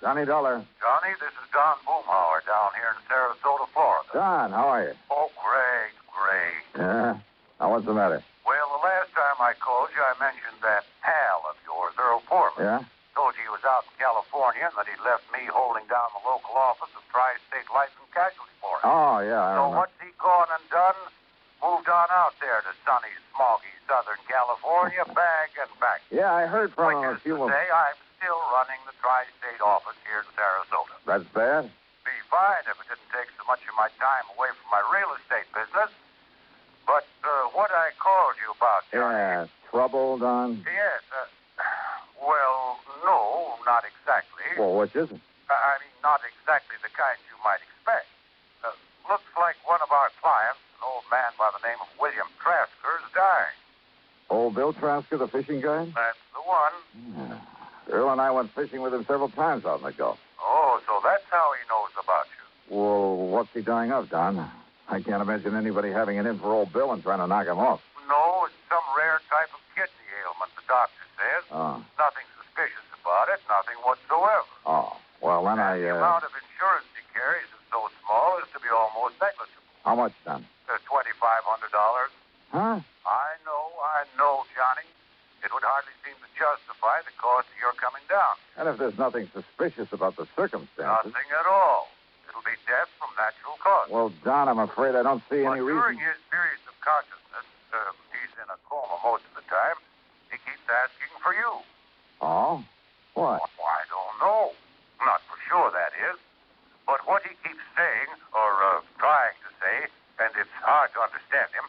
Johnny Dollar. Johnny, this is Don Boomhauer down here in Sarasota, Florida. Don, how are you? Oh, great. Yeah? Now, what's the matter? Well, the last time I called you, I mentioned that pal of yours, Earl Foreman. Yeah? Told you he was out in California and that he'd left me holding down the local office of Tri-State Life and Casualty for him. Oh, yeah, I So remember. what's he gone and done? Moved on out there to sunny, smoggy Southern California, bag and back. Yeah, I heard from him a Which is few to say, I'm still running the Tri-State office here in Sarasota. That's bad? Be fine if it didn't take so much of my time away from my real estate business. But what I called you about, Johnny... Yeah, trouble, Don? Yes, well, no, not exactly. Well, which is it? I mean, not exactly the kind you might expect. Looks like one of our clients, an old man by the name of William Trasker, is dying. Old Bill Trasker, the fishing guy? That's the one. Yeah. Earl and I went fishing with him several times out in the Gulf. Oh, so that's how he knows about you. Well, what's he dying of, Don? I can't imagine anybody having it in for old Bill and trying to knock him off. No, it's some rare type of kidney ailment, the doctor says. Oh. Nothing suspicious about it, nothing whatsoever. Oh, well, then The amount of insurance he carries is so small as to be almost negligible. How much, Don? $2,500. Huh? I know, Johnny. It would hardly seem to justify the cost of your coming down. And if there's nothing suspicious about the circumstances... Nothing at all. It'll be death from natural causes. Well, Don, I'm afraid I don't see any During reason... his periods of consciousness, he's in a coma most of the time, he keeps asking for you. Oh? What? Well, I don't know. Not for sure, that is. But what he keeps saying, or trying to say, and it's hard to understand him,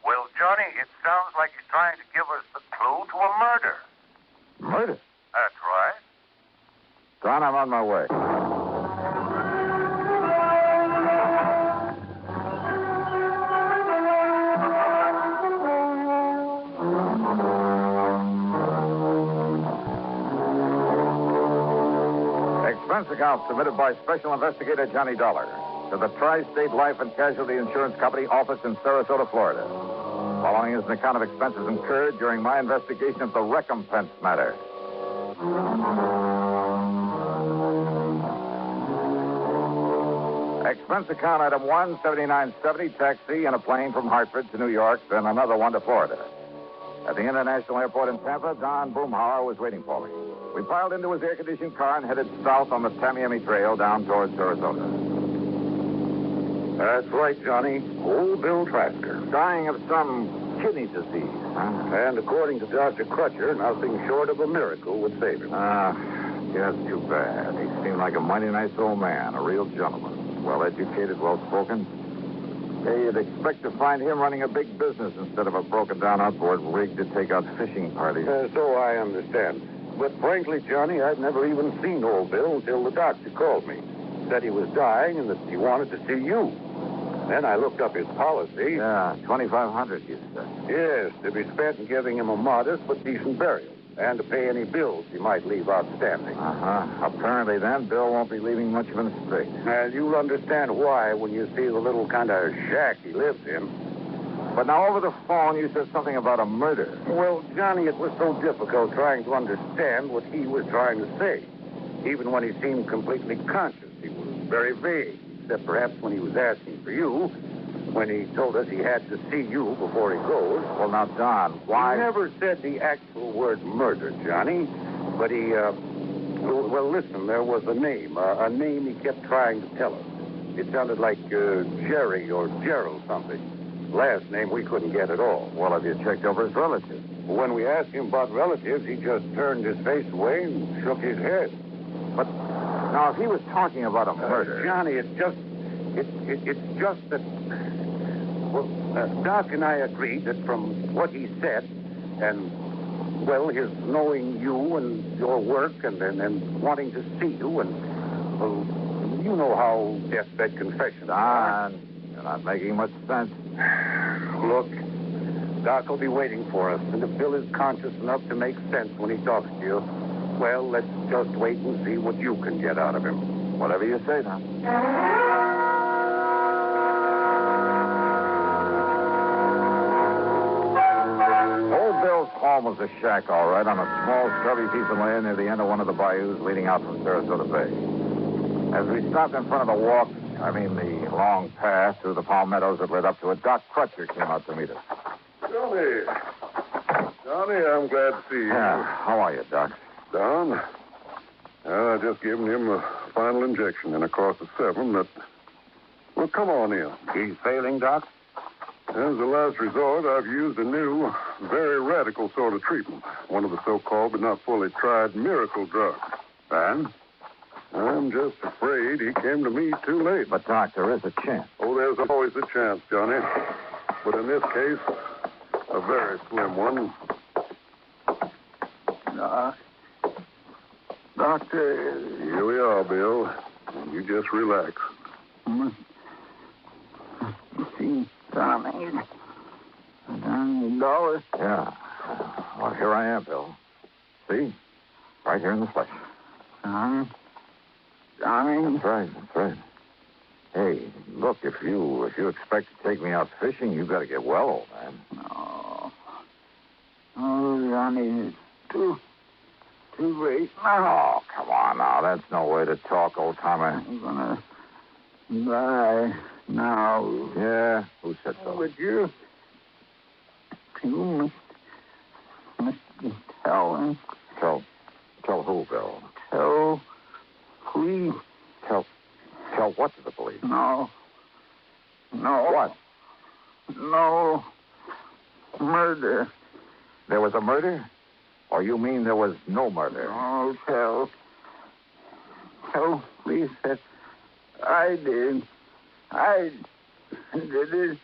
well, Johnny, it sounds like he's trying to give us the clue to a murder. Murder? That's right. Don, I'm on my way. Expense account submitted by Special Investigator Johnny Dollar to the Tri-State Life and Casualty Insurance Company office in Sarasota, Florida. Following is an account of expenses incurred during my investigation of the Recompense matter. Expense account item 1, $79.70, taxi and a plane from Hartford to New York, then another one to Florida. At the International Airport in Tampa, Don Boomhauer was waiting for me. We piled into his air-conditioned car and headed south on the Tamiami Trail down towards Sarasota. That's right, Johnny. Old Bill Trasker. Dying of some kidney disease, huh? And according to Dr. Crutcher, nothing short of a miracle would save him. Yes, too bad. He seemed like a mighty nice old man, a real gentleman. Well-educated, well-spoken. Yeah, you'd expect to find him running a big business instead of a broken-down outboard rig to take out fishing parties. So I understand. But frankly, Johnny, I've never even seen old Bill until the doctor called me. Said he was dying and that he wanted to see you. Then I looked up his policy. Yeah, $2,500, you said. Yes, to be spent in giving him a modest but decent burial. And to pay any bills he might leave outstanding. Apparently, then, Bill won't be leaving much of an estate. And you'll understand why when you see the little kind of shack he lives in. But now, over the phone, you said something about a murder. Well, Johnny, it was so difficult trying to understand what he was trying to say. Even when he seemed completely conscious, he was very vague, except perhaps when he was asking for you, when he told us he had to see you before he goes. Well, now, Don, why... He never said the actual word murder, Johnny, but he, well, listen, there was a name he kept trying to tell us. It sounded like Jerry or Gerald something. Last name we couldn't get at all. Well, have you checked over his relatives? When we asked him about relatives, he just turned his face away and shook his head. But now, if he was talking about a murder... Johnny, it's just that... Well, Doc and I agreed that from what he said, and, well, his knowing you and your work and wanting to see you, and, well, you know how deathbed confessions are. Don, you're not making much sense. Look, Doc will be waiting for us, and if Bill is conscious enough to make sense when he talks to you, well, let's just wait and see what you can get out of him. Whatever you say, Don. Old Bill's home almost a shack, all right, on a small, scrubby piece of land near the end of one of the bayous leading out from Sarasota Bay. As we stopped in front of the the long path through the palmettos that led up to it, Doc Crutcher came out to meet us. Johnny, I'm glad to see you. Yeah, how are you, Doc? Don? I just given him a final injection in a course of 7 that... Well, come on in. He's failing, Doc? As a last resort, I've used a new, very radical sort of treatment. One of the so-called but not fully tried miracle drugs. And? I'm just afraid he came to me too late. But, Doc, there is a chance. Oh, there's always a chance, Johnny. But in this case, a very slim one. Doctor... Here we are, Bill. You just relax. See, Johnny. $1 Yeah. Well, here I am, Bill. See? Right here in the flesh. Johnny. That's right. Hey, look, if you expect to take me out fishing, you've got to get well, old man. No. Oh, Johnny, it's too late now. Oh, come on now. That's no way to talk, old timer. I'm gonna die now. Yeah, who said so? Would you must tell him? Tell who, Bill? Tell police. Tell what to the police? No. What? No. Murder. There was a murder? Or you mean there was no murder? No, tell police that I did. I did it.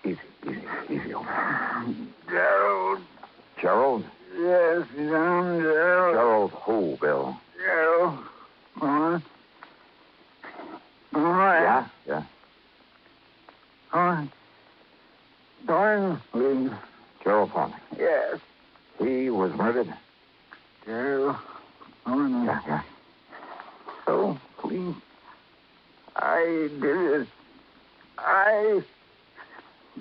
Easy, old man. Gerald. Gerald? Yes, I'm Gerald. Gerald who, Bill? Gerald. Yeah. Darling. Gerald Thorne. Yes. He was murdered? Gerald. Yeah. So, please. I did it. I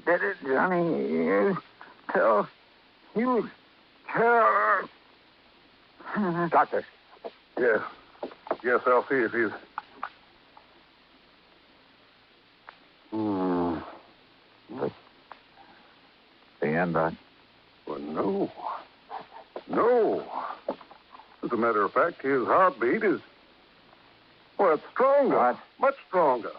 did it, Johnny. You tell. Doctor. Yes. Yes, I'll see if he's... The end, Doc? Well, no. As a matter of fact, his heartbeat is... Well, it's stronger. What? Much stronger.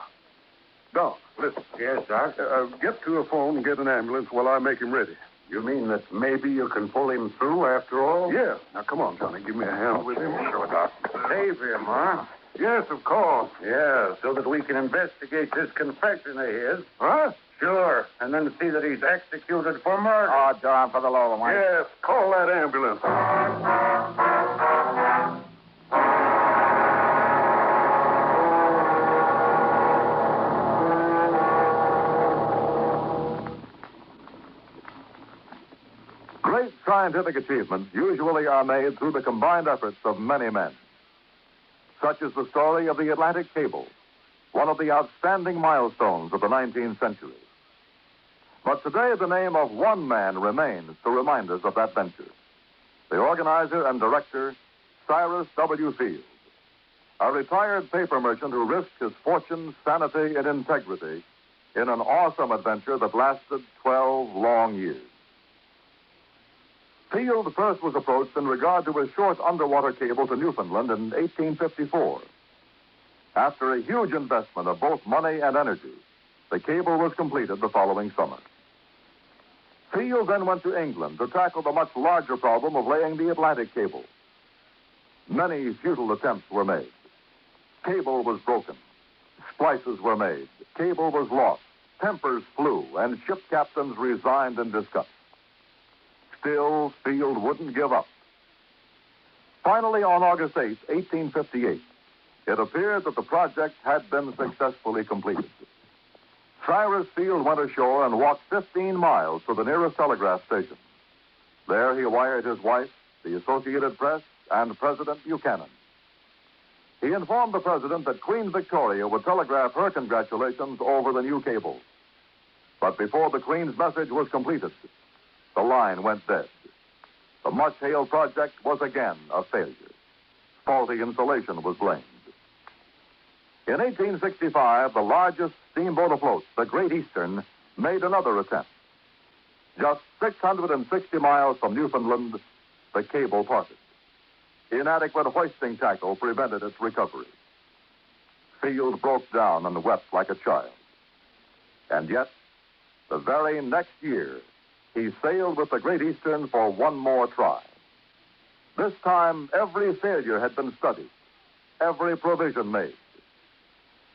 Doc, listen. Yes, Doc. Get to a phone and get an ambulance while I make him ready. You mean that maybe you can pull him through after all? Yeah. Now, come on, Johnny. Give me a hand with him. Sure, Doc. Save him, huh? Yes, of course. Yeah, so that we can investigate this confession of his. Huh? Sure, and then see that he's executed for murder. Oh, darn for the Lord, Mike. Yes, call that ambulance. Great scientific achievements usually are made through the combined efforts of many men. Such is the story of the Atlantic Cable, one of the outstanding milestones of the 19th century. But today, the name of one man remains to remind us of that venture. The organizer and director, Cyrus W. Field, a retired paper merchant who risked his fortune, sanity, and integrity in an awesome adventure that lasted 12 long years. Field first was approached in regard to a short underwater cable to Newfoundland in 1854. After a huge investment of both money and energy, the cable was completed the following summer. Field then went to England to tackle the much larger problem of laying the Atlantic cable. Many futile attempts were made. Cable was broken. Splices were made. Cable was lost. Tempers flew, and ship captains resigned in disgust. Still, Field wouldn't give up. Finally, on August 8, 1858, it appeared that the project had been successfully completed. Cyrus Field went ashore and walked 15 miles to the nearest telegraph station. There he wired his wife, the Associated Press, and President Buchanan. He informed the president that Queen Victoria would telegraph her congratulations over the new cable. But before the Queen's message was completed, the line went dead. The much-hailed project was again a failure. Faulty insulation was blamed. In 1865, the largest steamboat afloat, the Great Eastern, made another attempt. Just 660 miles from Newfoundland, the cable parted. Inadequate hoisting tackle prevented its recovery. Field broke down and wept like a child. And yet, the very next year, he sailed with the Great Eastern for one more try. This time, every failure had been studied, every provision made.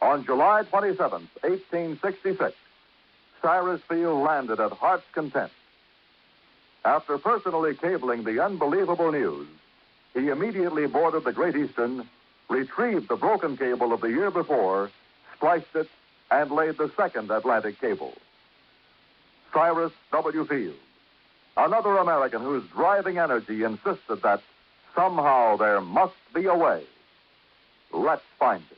On July 27th, 1866, Cyrus Field landed at Heart's Content. After personally cabling the unbelievable news, he immediately boarded the Great Eastern, retrieved the broken cable of the year before, spliced it, and laid the second Atlantic cable. Cyrus W. Field, another American whose driving energy insisted that somehow there must be a way. Let's find it.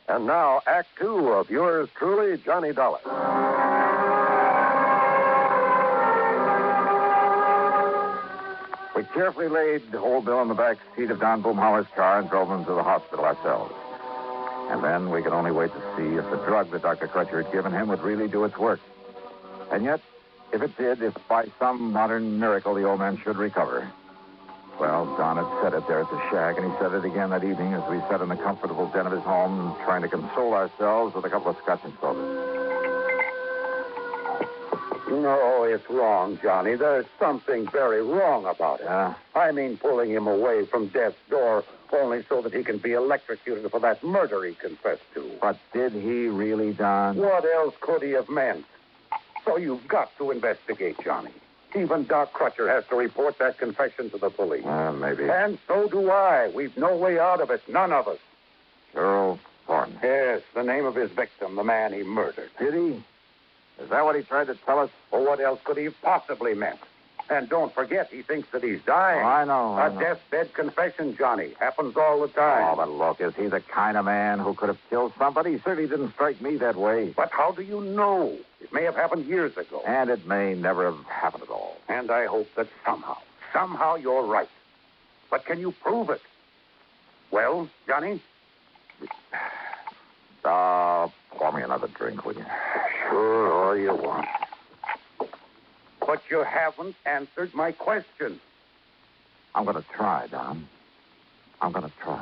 And now, Act Two of yours truly, Johnny Dollar. We carefully laid Old Bill in the back seat of Don Boomhauer's car and drove him to the hospital ourselves. And then we could only wait to see if the drug that Dr. Crutcher had given him would really do its work. And yet, if it did, if by some modern miracle the old man should recover. Well, Don had said it there at the shack, and he said it again that evening as we sat in the comfortable den of his home, trying to console ourselves with a couple of scotch and sodas. No, it's wrong, Johnny. There's something very wrong about it. I mean, pulling him away from death's door only so that he can be electrocuted for that murder he confessed to. But did he really, Don? What else could he have meant? So you've got to investigate, Johnny. Even Doc Crutcher has to report that confession to the police. Maybe. And so do I. We've no way out of it. None of us. Gerald Thornton. Yes, the name of his victim, the man he murdered. Did he? Is that what he tried to tell us? Well, what else could he have possibly meant? And don't forget, he thinks that he's dying. Oh, I know. A deathbed confession, Johnny. Happens all the time. Oh, but look, is he the kind of man who could have killed somebody? He certainly didn't strike me that way. But how do you know? It may have happened years ago. And it may never have happened at all. And I hope that somehow you're right. But can you prove it? Well, Johnny? Pour me another drink, will you? Sure, all you want. But you haven't answered my question. I'm going to try, Don. I'm going to try.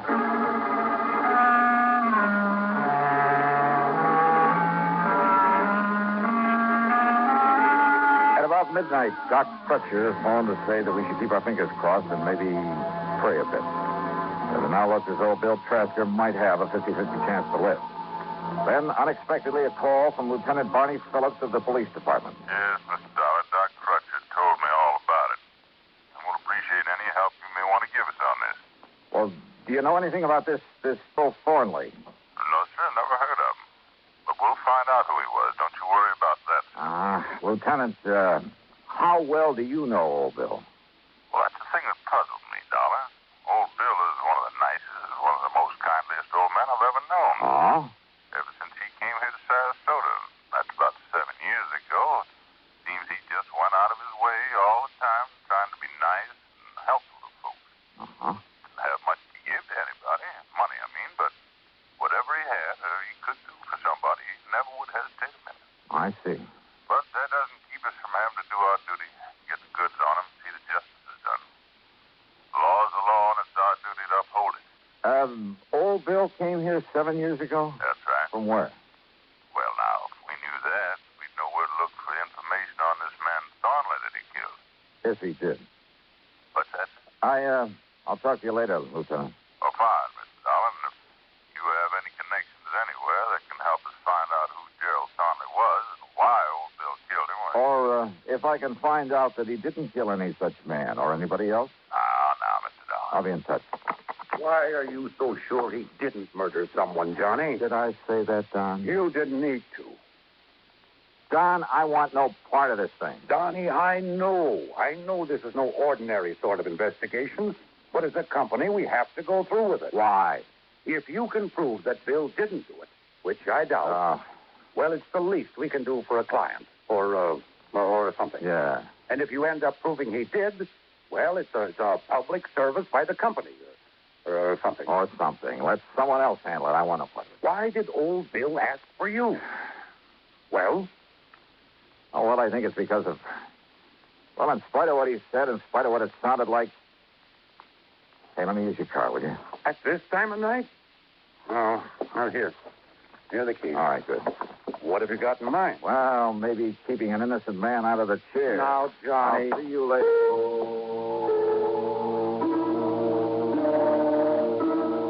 At about midnight, Doc Crutcher phoned to say that we should keep our fingers crossed and maybe pray a bit. It now looked as though Bill Trasker might have a 50-50 chance to live. Then, unexpectedly, a call from Lieutenant Barney Phillips of the police department. Yes, Mr. Dollar. Doc Crutcher told me all about it. I will appreciate any help you may want to give us on this. Well, do you know anything about this Bill Thornley? No, sir. Never heard of him. But we'll find out who he was. Don't you worry about that. Lieutenant, how well do you know old Bill? Well, that's the thing that puzzled me, Dollar. Old Bill is one of the nicest, one of the most kindliest old men I've ever known. Oh? Ever since he came here to Sarasota, that's about 7 years ago, seems he just went out of his way all the time trying to be nice and helpful to folks. Uh-huh. Didn't have much to give to anybody, money I mean, but whatever he had or he could do for somebody, he never would hesitate a minute. I see. But that doesn't keep us from having to do our duty, get the goods on him, see that justice is done. The law is the law, and it's our duty to uphold it. Old Bill came here 7 years ago? That's right. From where? Well, now, if we knew that, we'd know where to look for information on this man Thornley that he killed. Yes, he did. What's that? I'll talk to you later, Lieutenant. Oh, fine, Mr. Dolan. If you have any connections anywhere that can help us find out who Gerald Thornley was and why old Bill killed him, Or if I can find out that he didn't kill any such man or anybody else, now, Mr. Dolan. I'll be in touch. Why are you so sure he didn't murder someone, Johnny? Did I say that, Don? You didn't need to. Don, I want no part of this thing. Donnie, I know this is no ordinary sort of investigation, but as a company, we have to go through with it. Why? If you can prove that Bill didn't do it, which I doubt, well, it's the least we can do for a client, or something. Yeah. And if you end up proving he did, Well, it's a public service by the company or something. Or something. Let someone else handle it. I want to put it. Why did old Bill ask for you? Well? Oh, well, I think it's because of... Well, in spite of what he said, in spite of what it sounded like... Hey, let me use your car, will you? At this time of night? Oh, well, here. Here are the keys. All right, good. What have you got in mind? Well, maybe keeping an innocent man out of the chair. Now, Johnny. I'll see you later.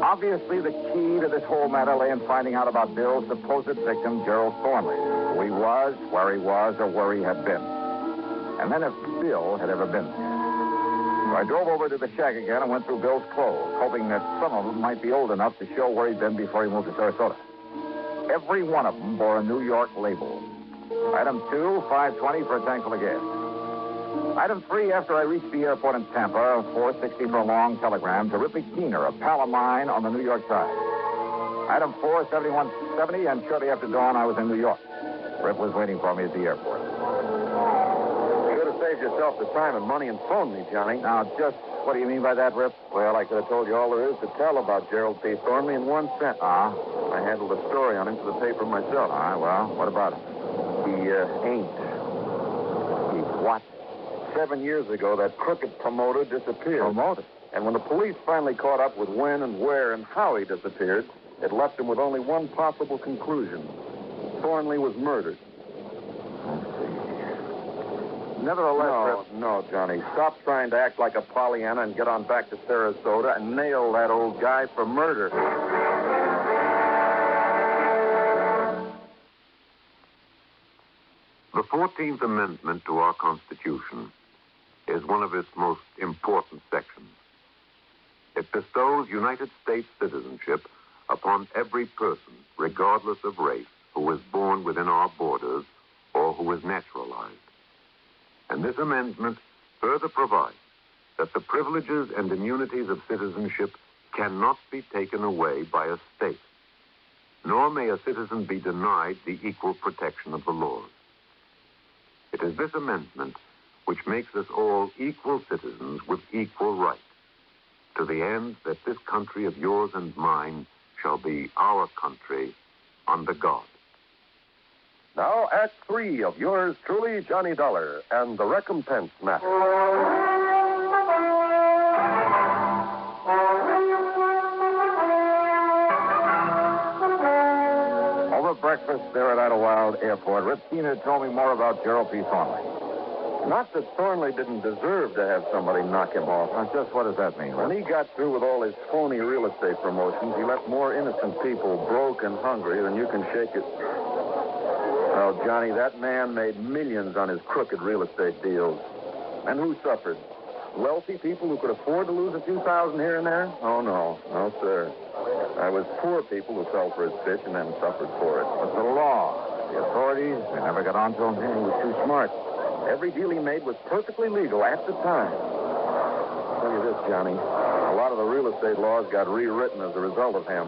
Obviously, the key to this whole matter lay in finding out about Bill's supposed victim, Gerald Thornley. Who he was, where he was, or where he had been. And then if Bill had ever been there. So I drove over to the shack again and went through Bill's clothes, hoping that some of them might be old enough to show where he'd been before he moved to Sarasota. Every one of them bore a New York label. Item 2, $5.20 for a tank full of gas. Item 3, after I reached the airport in Tampa, $4.60 for a long telegram to Ripley Keener, a pal of mine on the New York side. Item 4, $71.70, and shortly after dawn, I was in New York. Rip was waiting for me at the airport. You could have saved yourself the time and money and phoned me, Johnny. Now, just what do you mean by that, Rip? Well, I could have told you all there is to tell about Gerald P. Thornley in one sentence. I handled a story on him for the paper myself. All right, well, what about him? He ain't. He what? 7 years ago, that crooked promoter disappeared. Promoter? And when the police finally caught up with when and where and how he disappeared, it left them with only one possible conclusion. Thornley was murdered. Nevertheless, No, Johnny. Stop trying to act like a Pollyanna and get on back to Sarasota and nail that old guy for murder. The 14th Amendment to our Constitution is one of its most important sections. It bestows United States citizenship upon every person, regardless of race, who is born within our borders or who is naturalized. And this amendment further provides that the privileges and immunities of citizenship cannot be taken away by a state, nor may a citizen be denied the equal protection of the laws. It is this amendment which makes us all equal citizens with equal rights, to the end that this country of yours and mine shall be our country under God. Now, Act 3 of yours truly, Johnny Dollar, and the Recompense matter. over breakfast there at Idlewild Airport, Rip Keener told me more about Gerald P. Thornley. Not that Thornley didn't deserve to have somebody knock him off. Now, just what does that mean, Rip? When he got through with all his phony real estate promotions, he left more innocent people broke and hungry than you can shake it. Well, Johnny, that man made millions on his crooked real estate deals. And who suffered? Wealthy people who could afford to lose a few thousand here and there? Oh, no. No, sir. I was poor people who fell for his pitch and then suffered for it. But the law, the authorities, they never got on to him. Yeah, he was too smart. Every deal he made was perfectly legal at the time. I'll tell you this, Johnny. A lot of the real estate laws got rewritten as a result of him.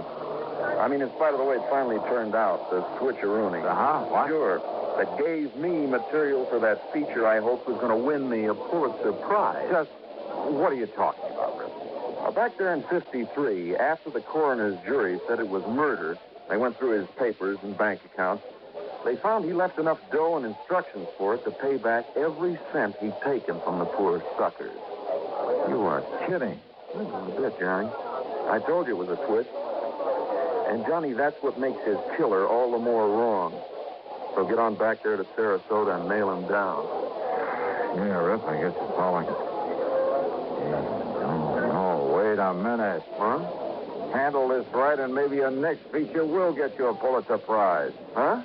I mean, in spite of the way it finally turned out, the switcheroonie. What? Sure. That gave me material for that feature I hoped was going to win me a Pulitzer Prize. Just what are you talking about, Rip? Back there in 53, after the coroner's jury said it was murder, they went through his papers and bank accounts. They found he left enough dough and instructions for it to pay back every cent he'd taken from the poor suckers. You are kidding. A bit, Johnny. I told you it was a twist. And, Johnny, that's what makes his killer all the more wrong. So get on back there to Sarasota and nail him down. Yeah, Rip, I guess it's all I can... No, wait a minute. Huh? Handle this right, and maybe your next feature will get you a Pulitzer Prize. Huh?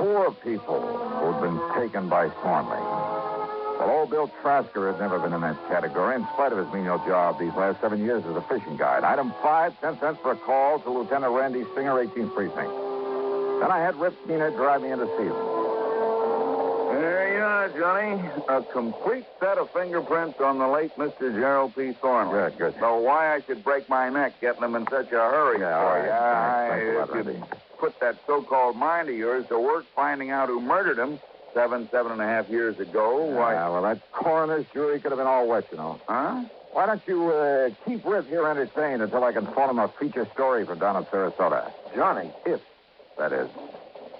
Poor people who'd been taken by Thornley. Well, old Bill Trasker had never been in that category, in spite of his menial job these last 7 years as a fishing guide. Item 5, 10 cents for a call to Lieutenant Randy Singer, 18th Precinct. Then I had Rip Keener drive me in to see him. There you are, Johnny. A complete set of fingerprints on the late Mr. Gerald P. Thornley. Good. So why I should break my neck getting them in such a hurry Yeah, for all you? right. Thanks a lot, Randy. put that so-called mind of yours to work finding out who murdered him 7.5 years ago, why... Well, that coroner's jury could have been all wet, you know. Huh? Why don't you keep Rip here entertained until I can phone him a feature story for down in Sarasota? Johnny. If that is.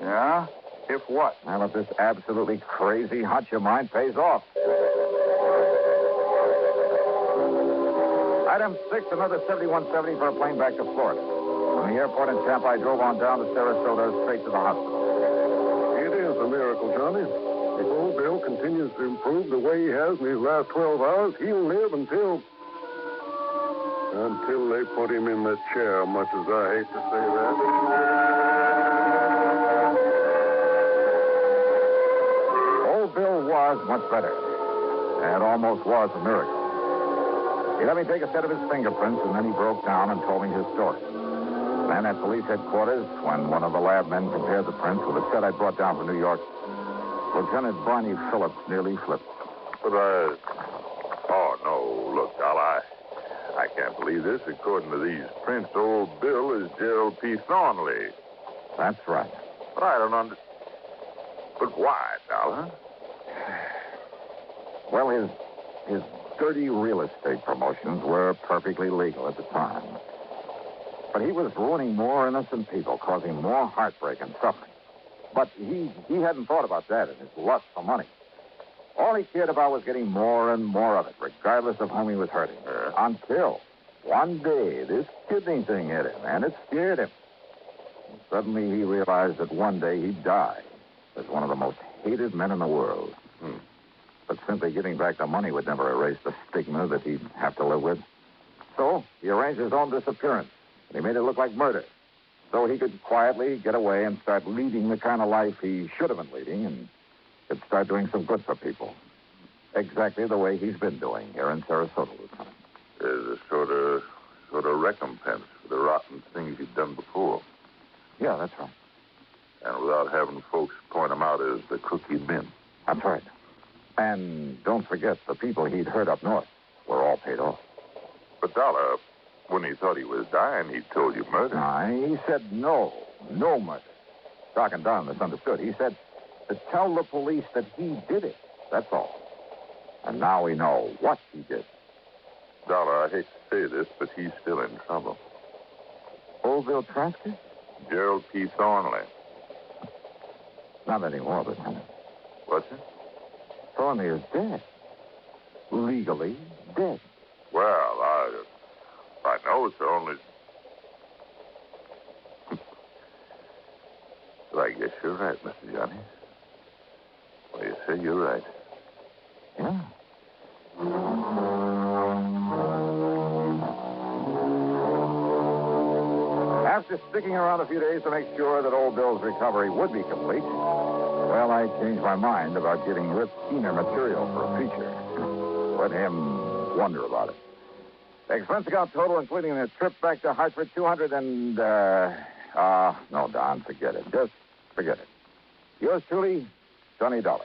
Yeah? If what? Well, if this absolutely crazy hunch of mine pays off. Item 6, another 7170 for a plane back to Florida. From the airport in Tampa, I drove on down to Sarasota, straight to the hospital. It is a miracle, Johnny. If old Bill continues to improve the way he has in these last 12 hours, he'll live until they put him in the chair, much as I hate to say that. Old Bill was much better. It almost was a miracle. He let me take a set of his fingerprints, and then he broke down and told me his story. Then at police headquarters, when one of the lab men compared the prints with a set I brought down from New York, Lieutenant Barney Phillips nearly flipped. But oh, no. Look, Al, I can't believe this. According to these prints, old Bill is Gerald P. Thornley. That's right. But I don't understand. But why, Dollar? Well, his dirty real estate promotions were perfectly legal at the time. But he was ruining more innocent people, causing more heartbreak and suffering. But he hadn't thought about that in his lust for money. All he cared about was getting more and more of it, regardless of whom he was hurting. Until one day this kidney thing hit him, and it scared him. And suddenly he realized that one day he'd die as one of the most hated men in the world. But simply giving back the money would never erase the stigma that he'd have to live with. So he arranged his own disappearance, and he made it look like murder. So he could quietly get away and start leading the kind of life he should have been leading and could start doing some good for people. Exactly the way he's been doing here in Sarasota, Lieutenant. There's a sort of recompense for the rotten things you've done before. Yeah, that's right. And without having folks point him out as the crook he'd been. That's right. And don't forget, the people he'd hurt up north were all paid off. But, Dollar, when he thought he was dying, he told you murder. He said no murder. Doc and Don misunderstood. He said to tell the police that he did it. That's all. And now we know what he did. Dollar, I hate to say this, but he's still in trouble. Old Bill Trasker? Gerald P. Thornley. Not anymore, Lieutenant. What's it? Thornley is dead. Legally dead. Well, I know it's only... Well, I guess you're right, Mr. Johnny. Well, you say you're right. Yeah. After sticking around a few days to make sure that old Bill's recovery would be complete, well, I changed my mind about giving Rip keener material for a feature. Let him wonder about it. The expense account total, including the trip back to Hartford, 200 and, no, Don, forget it. Just forget it. Yours truly, Johnny Dollar.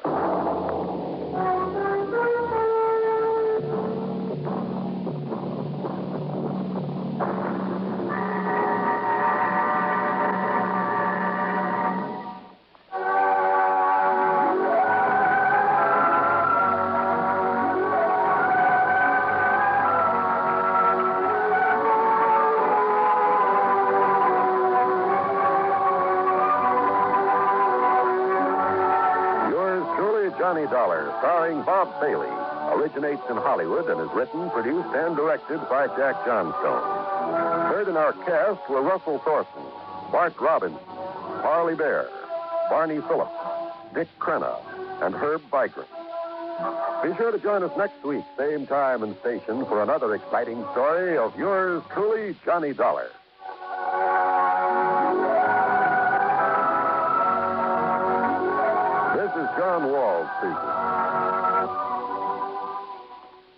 Johnny Dollar, starring Bob Bailey, originates in Hollywood and is written, produced, and directed by Jack Johnstone. Heard in our cast were Russell Thorson, Bart Robinson, Harley Bear, Barney Phillips, Dick Crenna, and Herb Vigran. Be sure to join us next week, same time and station, for another exciting story of yours truly, Johnny Dollar. This is John Wall speaking.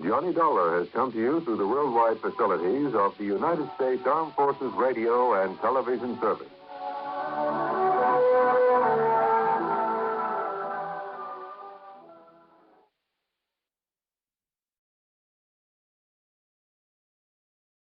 Johnny Dollar has come to you through the worldwide facilities of the United States Armed Forces Radio and Television Service.